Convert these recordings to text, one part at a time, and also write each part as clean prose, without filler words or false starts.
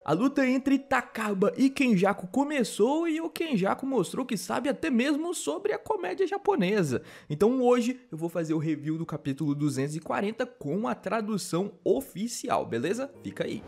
A luta entre Takaba e Kenjaku começou e o Kenjaku mostrou que sabe até mesmo sobre a comédia japonesa. Então hoje eu vou fazer o review do capítulo 240 com a tradução oficial, beleza? Fica aí.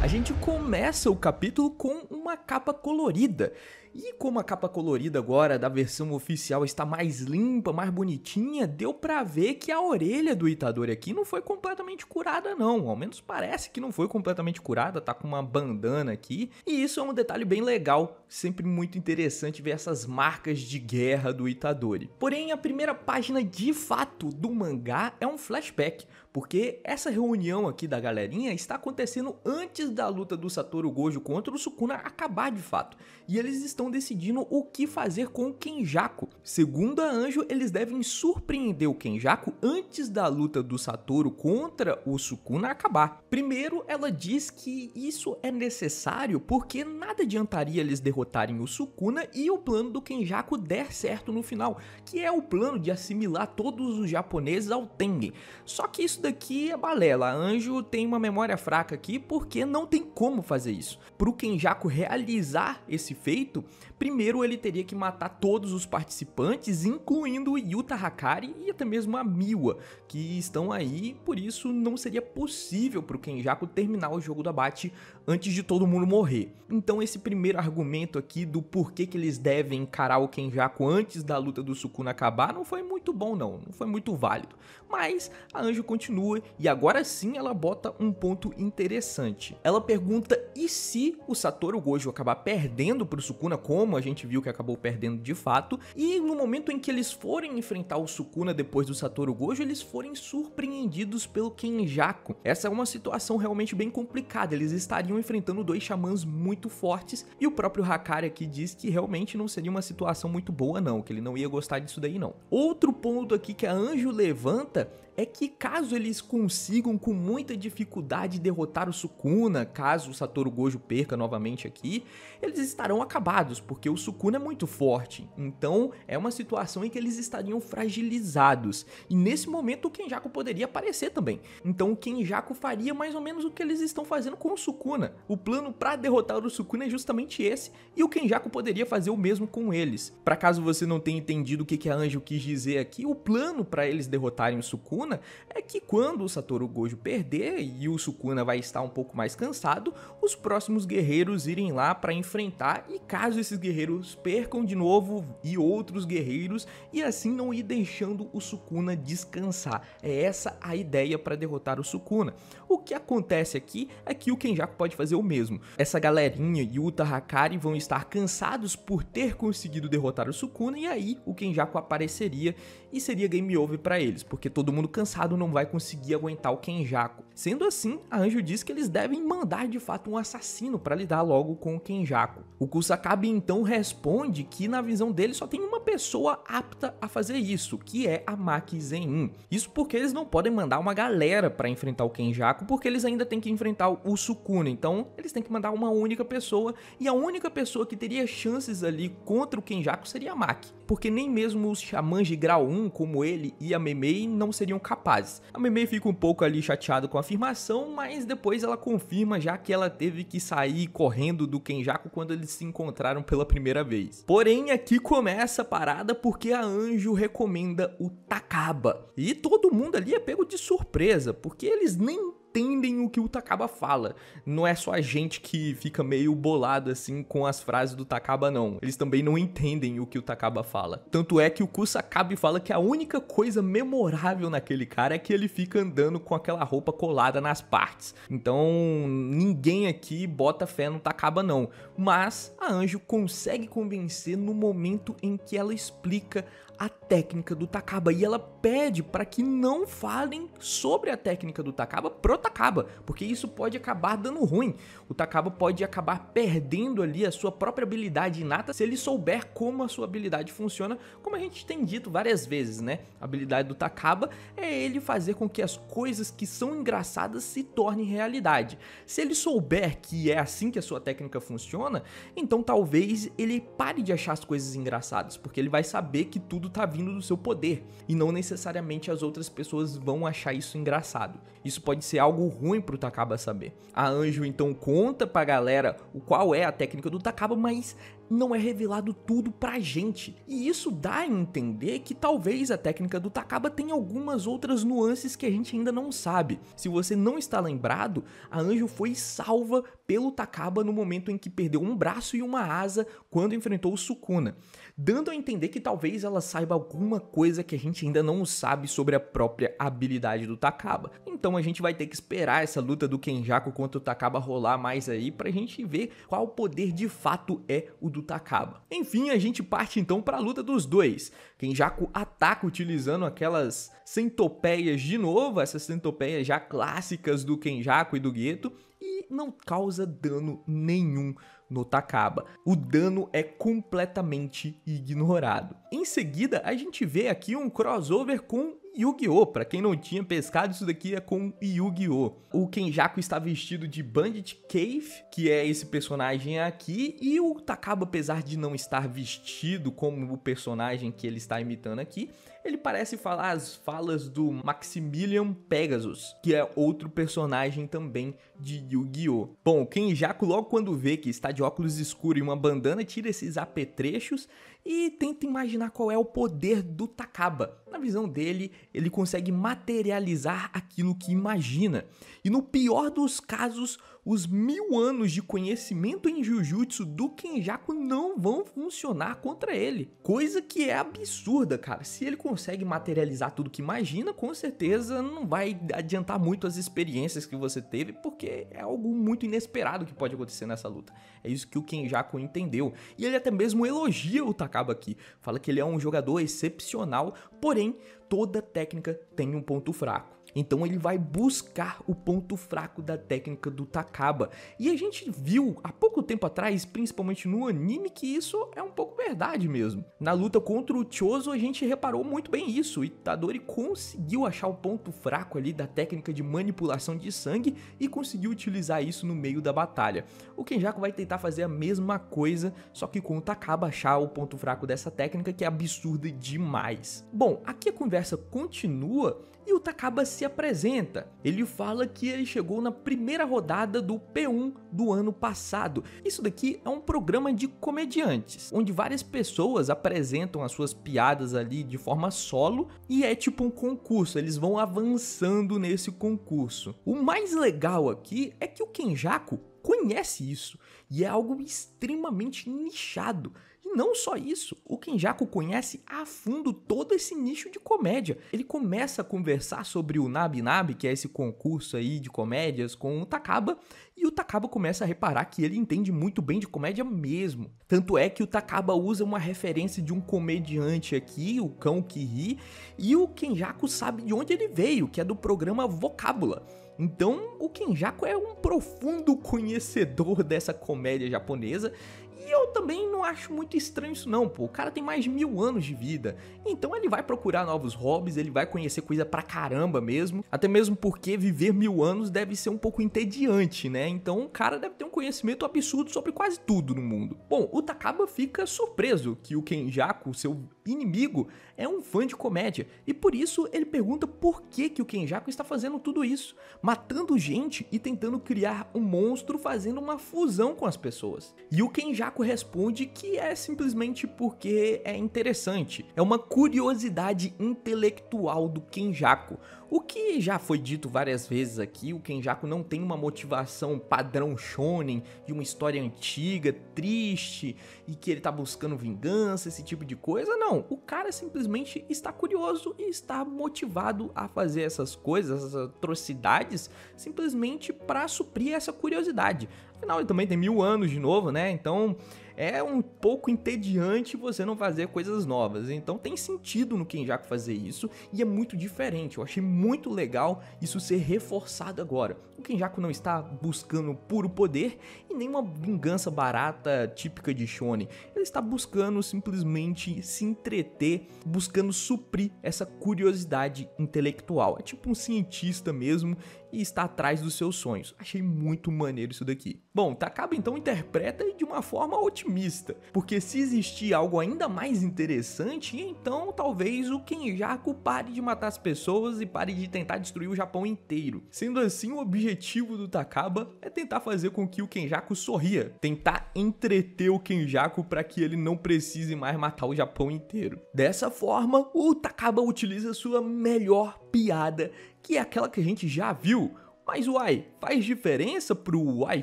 A gente começa o capítulo com uma capa colorida. E como a capa colorida agora da versão oficial está mais limpa, mais bonitinha, deu pra ver que a orelha do Itadori aqui não foi completamente curada não, ao menos parece que não foi completamente curada, tá com uma bandana aqui, e isso é um detalhe bem legal, sempre muito interessante ver essas marcas de guerra do Itadori. Porém, a primeira página de fato do mangá é um flashback, porque essa reunião aqui da galerinha está acontecendo antes da luta do Satoru Gojo contra o Sukuna acabar de fato, e eles estão decidindo o que fazer com o Kenjaku. Segundo a Anjo, eles devem surpreender o Kenjaku antes da luta do Satoru contra o Sukuna acabar. Primeiro, ela diz que isso é necessário porque nada adiantaria eles derrotarem o Sukuna e o plano do Kenjaku der certo no final, que é o plano de assimilar todos os japoneses ao Tengen. Só que isso daqui é balela, a Anjo tem uma memória fraca aqui porque não tem como fazer isso. Para o Kenjaku realizar esse feito, primeiro ele teria que matar todos os participantes, incluindo o Yuta Hakari e até mesmo a Miwa, que estão aí, por isso não seria possível para o Kenjaku terminar o jogo do abate antes de todo mundo morrer. Então esse primeiro argumento aqui do porquê que eles devem encarar o Kenjaku antes da luta do Sukuna acabar não foi muito bom não foi muito válido. Mas a Anjo continua e agora sim ela bota um ponto interessante. Ela pergunta, e se o Satoru Gojo acabar perdendo pro Sukuna, como a gente viu que acabou perdendo de fato, e no momento em que eles forem enfrentar o Sukuna depois do Satoru Gojo, eles forem surpreendidos pelo Kenjaku. Essa é uma situação realmente bem complicada, eles estariam enfrentando dois xamãs muito fortes, e o próprio Hakari aqui diz que realmente não seria uma situação muito boa não, que ele não ia gostar disso daí não. Outro ponto aqui que a Anjo levanta é que caso eles consigam com muita dificuldade derrotar o Sukuna, caso o Satoru Gojo perca novamente aqui, eles estarão acabados, porque o Sukuna é muito forte, então é uma situação em que eles estariam fragilizados, e nesse momento o Kenjaku poderia aparecer também, então o Kenjaku faria mais ou menos o que eles estão fazendo com o Sukuna, o plano para derrotar o Sukuna é justamente esse, e o Kenjaku poderia fazer o mesmo com eles. Para caso você não tenha entendido o que a Anjo quis dizer aqui, o plano para eles derrotarem o Sukuna é que quando o Satoru Gojo perder e o Sukuna vai estar um pouco mais cansado, os próximos guerreiros irem lá para enfrentar, e caso esses guerreiros percam de novo e outros guerreiros, e assim não ir deixando o Sukuna descansar. É essa a ideia para derrotar o Sukuna. O que acontece aqui é que o Kenjaku pode fazer o mesmo. Essa galerinha Yuta Hakari vão estar cansados por ter conseguido derrotar o Sukuna, e aí o Kenjaku apareceria e seria game over para eles, porque todo mundo cansado não vai conseguir aguentar o Kenjaku. Sendo assim, a Anjo diz que eles devem mandar de fato um assassino para lidar logo com o Kenjaku. O Kusakabe então responde que na visão dele só tem uma pessoa apta a fazer isso, que é a Maki Zenin. Isso porque eles não podem mandar uma galera para enfrentar o Kenjaku, porque eles ainda têm que enfrentar o Sukuna, então eles têm que mandar uma única pessoa, e a única pessoa que teria chances ali contra o Kenjaku seria a Maki, porque nem mesmo os xamãs de grau 1 como ele e a Meimei não seriam capazes. A Meimei fica um pouco ali chateada com a afirmação, mas depois ela confirma, já que ela teve que sair correndo do Kenjaku quando eles se encontraram pela primeira vez. Porém, aqui começa a parada porque a Anjo recomenda o Takaba, e todo mundo ali é pego de surpresa, porque eles nem entendem o que o Takaba fala. Não é só a gente que fica meio bolado assim com as frases do Takaba não. Eles também não entendem o que o Takaba fala. Tanto é que o Kusakabe fala que a única coisa memorável naquele cara é que ele fica andando com aquela roupa colada nas partes. Então ninguém aqui bota fé no Takaba não. Mas a Anjo consegue convencer no momento em que ela explica a técnica do Takaba, e ela pede para que não falem sobre a técnica do Takaba pro Takaba, porque isso pode acabar dando ruim. O Takaba pode acabar perdendo ali a sua própria habilidade inata se ele souber como a sua habilidade funciona, como a gente tem dito várias vezes, né? A habilidade do Takaba é ele fazer com que as coisas que são engraçadas se tornem realidade. Se ele souber que é assim que a sua técnica funciona, então talvez ele pare de achar as coisas engraçadas, porque ele vai saber que tudo tudo tá vindo do seu poder, e não necessariamente as outras pessoas vão achar isso engraçado. Isso pode ser algo ruim pro Takaba saber. A Anjo então conta pra galera qual é a técnica do Takaba, mas não é revelado tudo pra gente. E isso dá a entender que talvez a técnica do Takaba tenha algumas outras nuances que a gente ainda não sabe. Se você não está lembrado, a Anjo foi salva pelo Takaba no momento em que perdeu um braço e uma asa quando enfrentou o Sukuna, dando a entender que talvez ela saiba alguma coisa que a gente ainda não sabe sobre a própria habilidade do Takaba. Então a gente vai ter que esperar essa luta do Kenjaku contra o Takaba rolar mais aí pra gente ver qual poder de fato é o do Takaba. Enfim, a gente parte então para a luta dos dois. Kenjaku ataca utilizando aquelas centopeias de novo, essas centopeias já clássicas do Kenjaku e do Geto, e não causa dano nenhum no Takaba. O dano é completamente ignorado. Em seguida, a gente vê aqui um crossover com Yu-Gi-Oh! Pra quem não tinha pescado, isso daqui é com Yu-Gi-Oh! O Kenjaku está vestido de Bandit Cave, que é esse personagem aqui, e o Takaba, apesar de não estar vestido como o personagem que ele está imitando aqui, ele parece falar as falas do Maximilian Pegasus, que é outro personagem também de Yu-Gi-Oh! Bom, o Kenjaku, logo quando vê que está de óculos escuros e uma bandana, tira esses apetrechos e tenta imaginar qual é o poder do Takaba. Na visão dele, ele consegue materializar aquilo que imagina. E no pior dos casos, os 1000 anos de conhecimento em Jujutsu do Kenjaku não vão funcionar contra ele. Coisa que é absurda, cara. Se ele consegue materializar tudo que imagina, com certeza não vai adiantar muito as experiências que você teve, porque é algo muito inesperado que pode acontecer nessa luta. É isso que o Kenjaku entendeu. E ele até mesmo elogia o Takaba aqui. Fala que ele é um jogador excepcional, porém, toda técnica tem um ponto fraco. Então ele vai buscar o ponto fraco da técnica do Takaba. E a gente viu há pouco tempo atrás, principalmente no anime, que isso é um pouco verdade mesmo. Na luta contra o Chozo, a gente reparou muito bem isso. O Itadori conseguiu achar o ponto fraco ali da técnica de manipulação de sangue e conseguiu utilizar isso no meio da batalha. O Kenjaku vai tentar fazer a mesma coisa, só que com o Takaba achar o ponto fraco dessa técnica, que é absurda demais. Bom, aqui a conversa continua e o Takaba se apresenta. Ele fala que ele chegou na primeira rodada do P1 do ano passado. Isso daqui é um programa de comediantes, onde várias pessoas apresentam as suas piadas ali de forma solo e é tipo um concurso, eles vão avançando nesse concurso. O mais legal aqui é que o Kenjaku conhece isso e é algo extremamente nichado. E não só isso, o Kenjaku conhece a fundo todo esse nicho de comédia. Ele começa a conversar sobre o Nabi Nabi, que é esse concurso aí de comédias, com o Takaba, e o Takaba começa a reparar que ele entende muito bem de comédia mesmo. Tanto é que o Takaba usa uma referência de um comediante aqui, o Cão que Ri, e o Kenjaku sabe de onde ele veio, que é do programa Vocábula. Então, o Kenjaku é um profundo conhecedor dessa comédia japonesa. E eu também não acho muito estranho isso não, pô. O cara tem mais de 1000 anos de vida. Então ele vai procurar novos hobbies, ele vai conhecer coisa pra caramba mesmo. Até mesmo porque viver 1000 anos deve ser um pouco entediante, né? Então o cara deve ter um conhecimento absurdo sobre quase tudo no mundo. Bom, o Takaba fica surpreso que o Kenjaku, seu inimigo, é um fã de comédia. E por isso ele pergunta por que o Kenjaku está fazendo tudo isso. Matando gente e tentando criar um monstro fazendo uma fusão com as pessoas. E o Kenjaku responde que é simplesmente porque é interessante. É uma curiosidade intelectual do Kenjaku. O que já foi dito várias vezes aqui, o Kenjaku não tem uma motivação padrão shonen, de uma história antiga, triste, e que ele tá buscando vingança, esse tipo de coisa. Não, o cara simplesmente está curioso e está motivado a fazer essas coisas, essas atrocidades, simplesmente para suprir essa curiosidade. Afinal, ele também tem 1000 anos de novo, né? Então é um pouco entediante você não fazer coisas novas. Então tem sentido no Kenjaku fazer isso e é muito diferente. Eu achei muito legal isso ser reforçado agora. O Kenjaku não está buscando puro poder e nem uma vingança barata típica de shonen. Ele está buscando simplesmente se entreter, buscando suprir essa curiosidade intelectual. É tipo um cientista mesmo e está atrás dos seus sonhos. Achei muito maneiro isso daqui. Bom, Takaba então interpreta de uma forma otimista, porque se existir algo ainda mais interessante, então talvez o Kenjaku pare de matar as pessoas e pare de tentar destruir o Japão inteiro. Sendo assim, o objetivo do Takaba é tentar fazer com que o Kenjaku sorria, tentar entreter o Kenjaku para que ele não precise mais matar o Japão inteiro. Dessa forma, o Takaba utiliza sua melhor piada, que é aquela que a gente já viu. Mas uai, faz diferença pro uai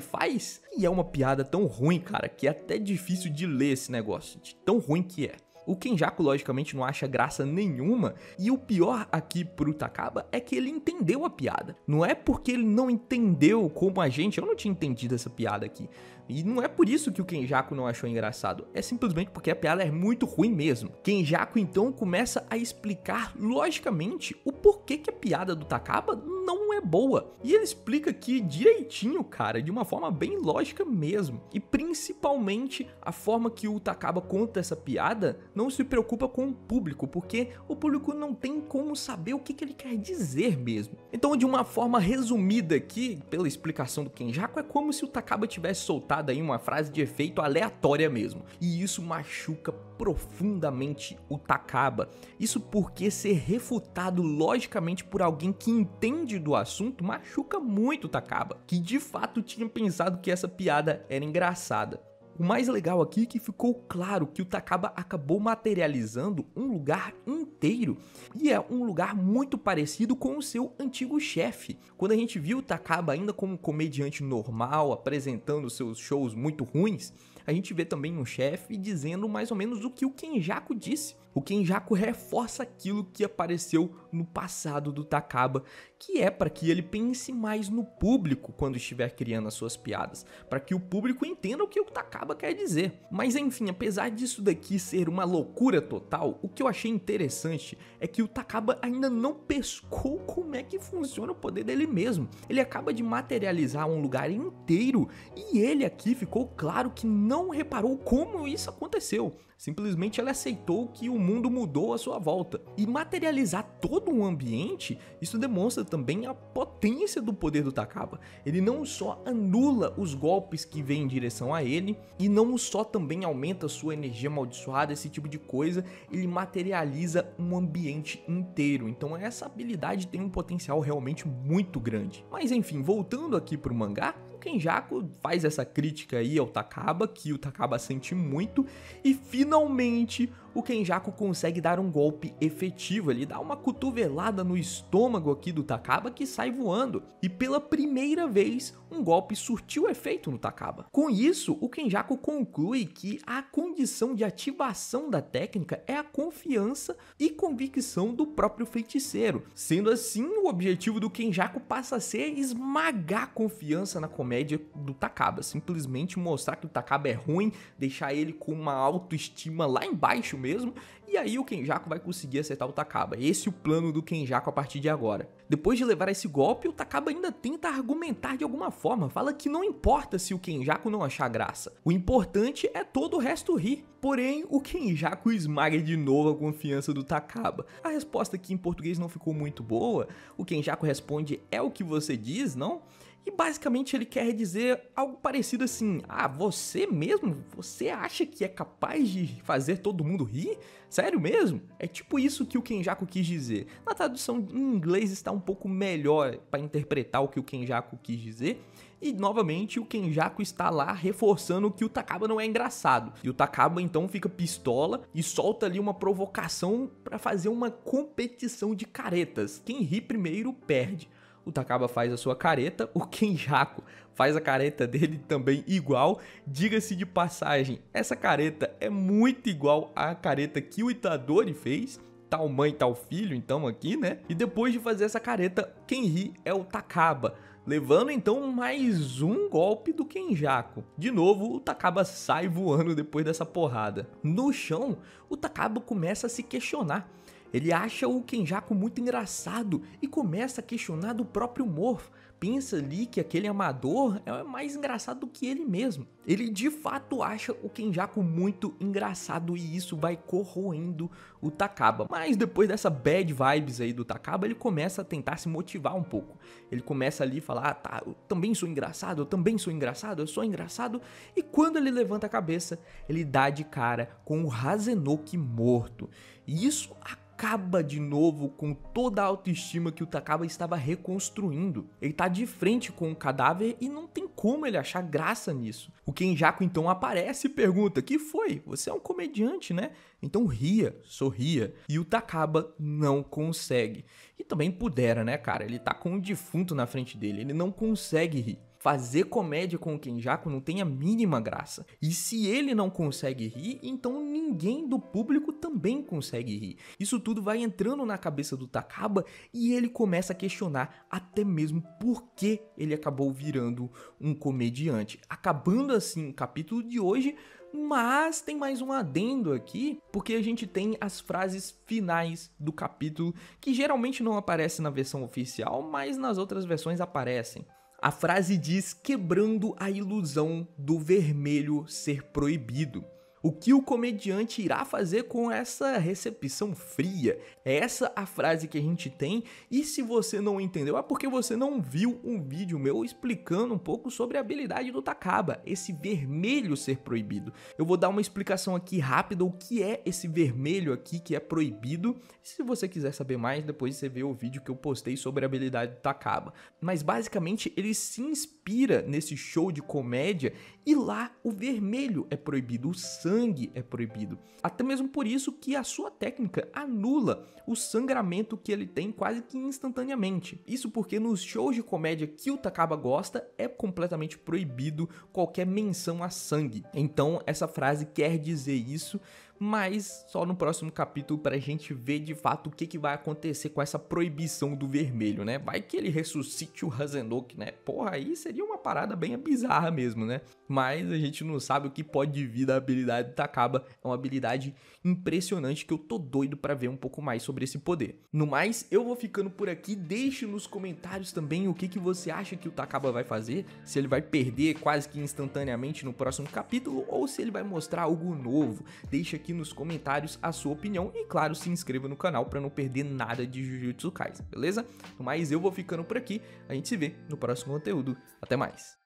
faz? E é uma piada tão ruim, cara, que é até difícil de ler esse negócio, de tão ruim que é. O Kenjaku logicamente não acha graça nenhuma, e o pior aqui pro Takaba é que ele entendeu a piada. Não é porque ele não entendeu como a gente, eu não tinha entendido essa piada aqui. E não é por isso que o Kenjaku não achou engraçado, é simplesmente porque a piada é muito ruim mesmo. Kenjaku então começa a explicar logicamente o porquê que a piada do Takaba não é boa. E ele explica aqui direitinho, cara, de uma forma bem lógica mesmo. E principalmente a forma que o Takaba conta essa piada não se preocupa com o público, porque o público não tem como saber o que ele quer dizer mesmo. Então, de uma forma resumida aqui, pela explicação do Kenjaku, é como se o Takaba tivesse soltado aí uma frase de efeito aleatória mesmo. E isso machuca profundamente o Takaba. Isso porque ser refutado logicamente por alguém que entende do assunto machuca muito o Takaba, que de fato tinha pensado que essa piada era engraçada. O mais legal aqui é que ficou claro que o Takaba acabou materializando um lugar inteiro, e é um lugar muito parecido com o seu antigo chefe. Quando a gente viu o Takaba ainda como comediante normal, apresentando seus shows muito ruins, a gente vê também um chefe dizendo mais ou menos o que o Kenjaku disse. O Kenjaku reforça aquilo que apareceu no passado do Takaba, que é para que ele pense mais no público quando estiver criando as suas piadas, para que o público entenda o que o Takaba quer dizer. Mas enfim, apesar disso daqui ser uma loucura total, o que eu achei interessante é que o Takaba ainda não pescou como é que funciona o poder dele mesmo. Ele acaba de materializar um lugar inteiro e ele aqui ficou claro que não reparou como isso aconteceu. Simplesmente ele aceitou que o mundo mudou à sua volta. E materializar todo um ambiente, isso demonstra também a potência do poder do Takaba. Ele não só anula os golpes que vêm em direção a ele, e não só também aumenta sua energia amaldiçoada, esse tipo de coisa, ele materializa um ambiente inteiro. Então essa habilidade tem um potencial realmente muito grande. Mas enfim, voltando aqui pro mangá, o Kenjaku faz essa crítica aí ao Takaba, que o Takaba sente muito, e finalmente o Kenjaku consegue dar um golpe efetivo. Ele dá uma cotovelada no estômago aqui do Takaba, que sai voando. E pela primeira vez, um golpe surtiu efeito no Takaba. Com isso, o Kenjaku conclui que a condição de ativação da técnica é a confiança e convicção do próprio feiticeiro. Sendo assim, o objetivo do Kenjaku passa a ser esmagar a confiança na comédia do Takaba. Simplesmente mostrar que o Takaba é ruim, deixar ele com uma autoestima lá embaixo mesmo, e aí o Kenjaku vai conseguir acertar o Takaba. Esse é o plano do Kenjaku a partir de agora. Depois de levar esse golpe, o Takaba ainda tenta argumentar de alguma forma, fala que não importa se o Kenjaku não achar graça, o importante é todo o resto rir. Porém, o Kenjaku esmaga de novo a confiança do Takaba. A resposta aqui em português não ficou muito boa. O Kenjaku responde: é o que você diz, não? E basicamente ele quer dizer algo parecido assim: ah, você mesmo? Você acha que é capaz de fazer todo mundo rir? Sério mesmo? É tipo isso que o Kenjaku quis dizer. Na tradução em inglês está um pouco melhor para interpretar o que o Kenjaku quis dizer. E novamente o Kenjaku está lá reforçando que o Takaba não é engraçado. E o Takaba então fica pistola e solta ali uma provocação para fazer uma competição de caretas. Quem ri primeiro perde. O Takaba faz a sua careta, o Kenjaku faz a careta dele também igual. Diga-se de passagem, essa careta é muito igual à careta que o Itadori fez. Tal mãe, tal filho, então aqui, né? E depois de fazer essa careta, quem ri é o Takaba, levando então mais um golpe do Kenjaku. De novo, o Takaba sai voando depois dessa porrada. No chão, o Takaba começa a se questionar. Ele acha o Kenjaku muito engraçado e começa a questionar do próprio humor. pensa ali que aquele amador é mais engraçado do que ele mesmo. Ele de fato acha o Kenjaku muito engraçado e isso vai corroendo o Takaba. Mas depois dessa bad vibes aí do Takaba, ele começa a tentar se motivar um pouco. Ele começa ali a falar, tá, eu também sou engraçado, eu também sou engraçado, eu sou engraçado. E quando ele levanta a cabeça, ele dá de cara com o Hazenoki morto. E isso acaba de novo com toda a autoestima que o Takaba estava reconstruindo. Ele tá de frente com o cadáver e não tem como ele achar graça nisso. O Kenjaku então aparece e pergunta, que foi? Você é um comediante, né? Então ria, sorria. E o Takaba não consegue. E também pudera, né, cara? Ele tá com um defunto na frente dele, ele não consegue rir. Fazer comédia com o Kenjaku não tem a mínima graça. E se ele não consegue rir, então ninguém do público também consegue rir. Isso tudo vai entrando na cabeça do Takaba e ele começa a questionar até mesmo por que ele acabou virando um comediante. Acabando assim o capítulo de hoje, mas tem mais um adendo aqui, porque a gente tem as frases finais do capítulo que geralmente não aparecem na versão oficial, mas nas outras versões aparecem. A frase diz, quebrando a ilusão do vermelho ser proibido. O que o comediante irá fazer com essa recepção fria? É essa a frase que a gente tem, e se você não entendeu, é porque você não viu um vídeo meu explicando um pouco sobre a habilidade do Takaba, esse vermelho ser proibido. Eu vou dar uma explicação aqui rápida, o que é esse vermelho aqui que é proibido. Se você quiser saber mais, depois você vê o vídeo que eu postei sobre a habilidade do Takaba. Mas basicamente ele se inspira nesse show de comédia e lá o vermelho é proibido, o sangue é proibido. Até mesmo por isso que a sua técnica anula o sangramento que ele tem quase que instantaneamente. Isso porque nos shows de comédia que o Takaba gosta é completamente proibido qualquer menção a sangue. Então essa frase quer dizer isso, mas só no próximo capítulo pra gente ver de fato o que vai acontecer com essa proibição do vermelho, né? Vai que ele ressuscite o Hazenoki, né? Porra, aí seria uma parada bem bizarra mesmo, né? Mas a gente não sabe o que pode vir da habilidade do Takaba. É uma habilidade impressionante que eu tô doido pra ver um pouco mais sobre esse poder. No mais, eu vou ficando por aqui. Deixe nos comentários também o que você acha que o Takaba vai fazer. Se ele vai perder quase que instantaneamente no próximo capítulo ou se ele vai mostrar algo novo. Deixa aqui nos comentários a sua opinião e, claro, se inscreva no canal para não perder nada de Jujutsu Kaisen, beleza? No mais, eu vou ficando por aqui. A gente se vê no próximo conteúdo. Até mais!